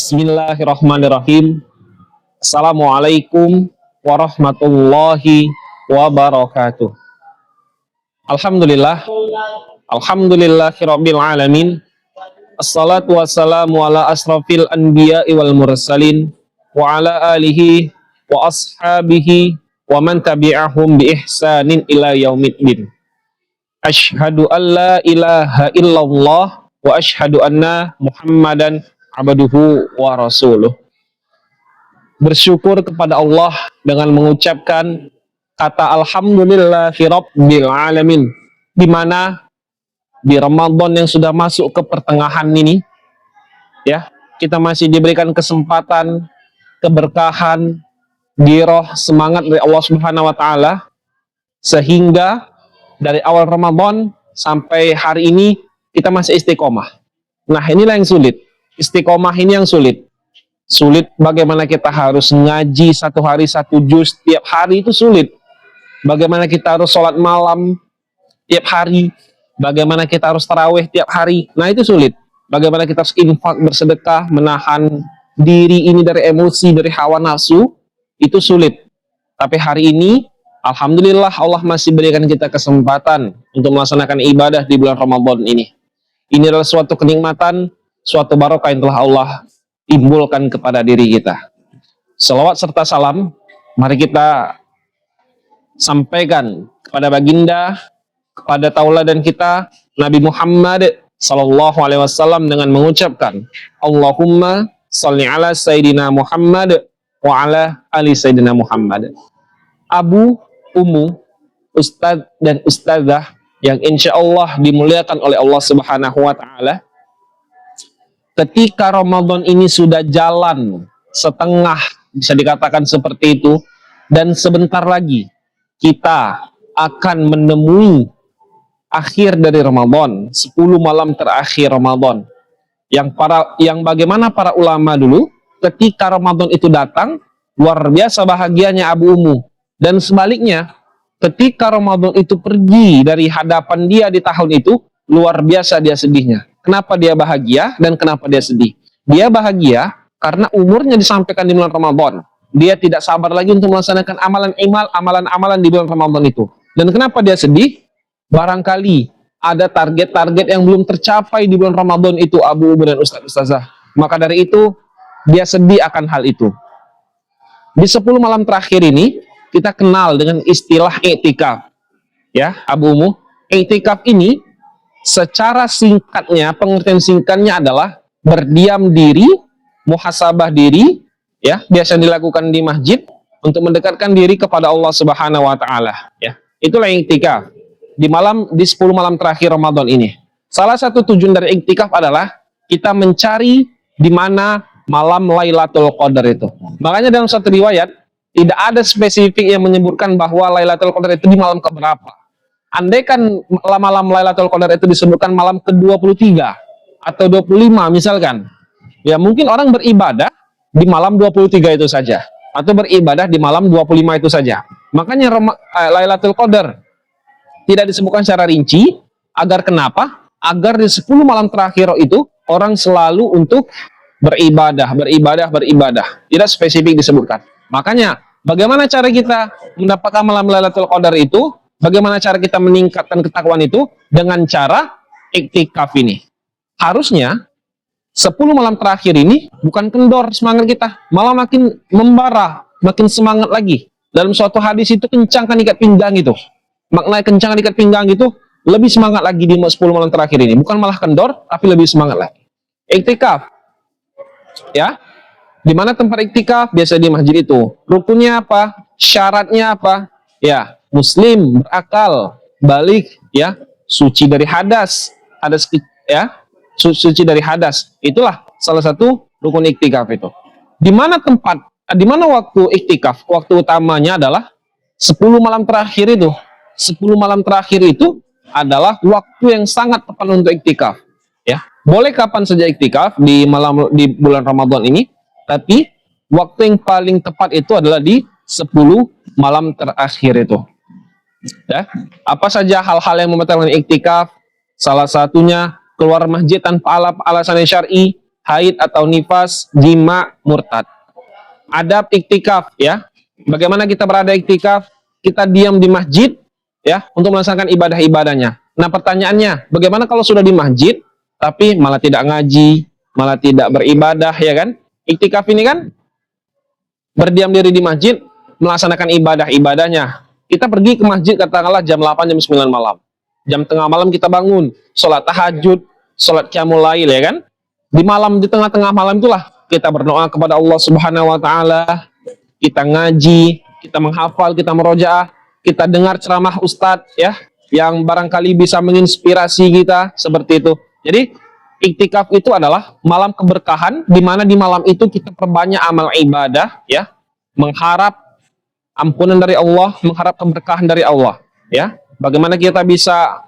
Bismillahirrahmanirrahim. Assalamualaikum warahmatullahi wabarakatuh. Alhamdulillah. Alhamdulillahirabbil alamin. Assalatu wassalamu ala asrafil anbiya'i wal mursalin wa ala alihi wa ashabihi wa man tabi'ahum bi ihsanin ila yaumiddin. Asyhadu an la ilaha illallah wa asyhadu anna Muhammadan abduhu wa rasuluh. Bersyukur kepada Allah dengan mengucapkan kata alhamdulillahirabbil alamin, di mana di Ramadan yang sudah masuk ke pertengahan ini ya, kita masih diberikan kesempatan, keberkahan, giroh, semangat dari Allah Subhanahu wa taala, sehingga dari awal Ramadan sampai hari ini kita masih istiqomah. Nah, inilah yang sulit. Istiqomah ini yang sulit. Sulit bagaimana kita harus ngaji satu hari satu juz tiap hari, itu sulit. Bagaimana kita harus sholat malam tiap hari, bagaimana kita harus tarawih tiap hari, nah itu sulit. Bagaimana kita harus infak, bersedekah, menahan diri ini dari emosi, dari hawa nafsu, itu sulit. Tapi hari ini alhamdulillah Allah masih berikan kita kesempatan untuk melaksanakan ibadah di bulan Ramadan ini. Ini adalah suatu kenikmatan, suatu barokah yang telah Allah timbulkan kepada diri kita. Salawat serta salam mari kita sampaikan kepada baginda, kepada tauladan kita Nabi Muhammad sallallahu alaihi wasallam dengan mengucapkan Allahumma shalli ala sayyidina Muhammad wa ala ali sayyidina Muhammad. Abu, Ummu, Ustadz dan Ustadzah yang insya Allah dimuliakan oleh Allah Subhanahu wa taala, ketika Ramadan ini sudah jalan setengah, bisa dikatakan seperti itu, dan sebentar lagi kita akan menemui akhir dari Ramadan, 10 malam terakhir Ramadan. Yang bagaimana para ulama dulu ketika Ramadan itu datang, luar biasa bahagianya Abu Ummu, dan sebaliknya ketika Ramadan itu pergi dari hadapan dia di tahun itu, luar biasa dia sedihnya. Kenapa dia bahagia dan kenapa dia sedih? Dia bahagia karena umurnya disampaikan di bulan Ramadan. Dia tidak sabar lagi untuk melaksanakan amalan-amalan di bulan Ramadan itu. Dan kenapa dia sedih? Barangkali ada target-target yang belum tercapai di bulan Ramadan itu, Abu Ummu dan Ustaz-Ustazah. Maka dari itu, dia sedih akan hal itu. Di 10 malam terakhir ini, kita kenal dengan istilah i'tikaf. Ya, Abu Ummu, i'tikaf ini secara singkatnya, pengertian singkatnya adalah berdiam diri, muhasabah diri, ya, biasa dilakukan di masjid untuk mendekatkan diri kepada Allah Subhanahu wa taala, ya. Itulah i'tikaf di 10 malam terakhir Ramadan ini. Salah satu tujuan dari i'tikaf adalah kita mencari di mana malam Lailatul Qadar itu. Makanya dalam satu riwayat tidak ada spesifik yang menyebutkan bahwa Lailatul Qadar itu di malam keberapa. Andaikan malam Lailatul Qadar itu disebutkan malam ke-23 atau 25 misalkan, ya mungkin orang beribadah di malam 23 itu saja, atau beribadah di malam 25 itu saja. Makanya Lailatul Qadar tidak disebutkan secara rinci, agar kenapa? Agar di 10 malam terakhir itu orang selalu untuk beribadah. Tidak spesifik disebutkan. Makanya bagaimana cara kita mendapatkan malam Lailatul Qadar itu? Bagaimana cara kita meningkatkan ketakwaan itu? Dengan cara iktikaf ini. Harusnya 10 malam terakhir ini bukan kendor semangat kita, malah makin membara, makin semangat lagi. Dalam suatu hadis itu kencangkan ikat pinggang itu. Makna kencangkan ikat pinggang itu lebih semangat lagi di 10 malam terakhir ini. Bukan malah kendor, tapi lebih semangat lagi. Iktikaf. Ya. Di mana tempat iktikaf? Biasa di masjid itu. Rukunnya apa? Syaratnya apa? Ya, muslim, berakal, balik, ya, suci dari hadas, ya, suci dari hadas. Itulah salah satu rukun iktikaf itu. Di mana waktu iktikaf? Waktu utamanya adalah 10 malam terakhir itu. 10 malam terakhir itu adalah waktu yang sangat tepat untuk iktikaf. Ya, boleh kapan saja iktikaf di bulan Ramadan ini, tapi waktu yang paling tepat itu adalah di 10 malam terakhir itu. Ya, apa saja hal-hal yang membatalkan iktikaf? Salah satunya keluar masjid tanpa alasan yang syar'i, haid atau nifas, jima, murtad. Adab iktikaf ya. Bagaimana kita berada iktikaf? Kita diam di masjid ya untuk melaksanakan ibadah-ibadahnya. Nah, pertanyaannya, bagaimana kalau sudah di masjid tapi malah tidak ngaji, malah tidak beribadah ya kan? Iktikaf ini kan berdiam diri di masjid melaksanakan ibadah-ibadahnya. Kita pergi ke masjid katakanlah jam 8 jam 9 malam. Jam tengah malam kita bangun, sholat tahajud, sholat qiyamul lail ya kan? Di malam, di tengah-tengah malam itulah kita berdoa kepada Allah Subhanahu wa taala, kita ngaji, kita menghafal, kita merojaah, kita dengar ceramah ustadz ya, yang barangkali bisa menginspirasi kita seperti itu. Jadi iktikaf itu adalah malam keberkahan, di mana di malam itu kita perbanyak amal ibadah ya, mengharap ampunan dari Allah, mengharap keberkahan dari Allah ya. Bagaimana kita bisa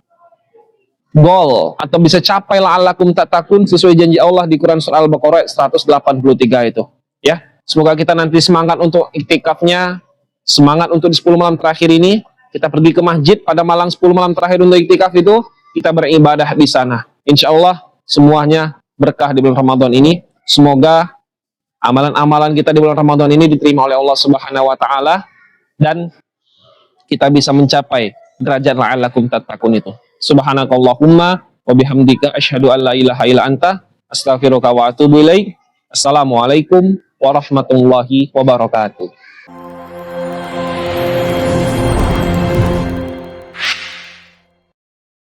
goal atau bisa capai la'allakum tattaqun sesuai janji Allah di Quran surah Al-Baqarah 183 itu ya. Semoga kita nanti semangat untuk iktikafnya, semangat untuk di 10 malam terakhir ini. Kita pergi ke masjid pada malam 10 malam terakhir untuk iktikaf itu, kita beribadah di sana. Insya Allah semuanya berkah di bulan Ramadan ini. Semoga amalan-amalan kita di bulan Ramadan ini diterima oleh Allah Subhanahu wa taala dan kita bisa mencapai derajat la'allakum tattaqun itu. Subhanakallahumma wa bihamdika asyhadu an la ilaha illa anta astaghfiruka wa atubu ilaik. Assalamualaikum warahmatullahi wabarakatuh.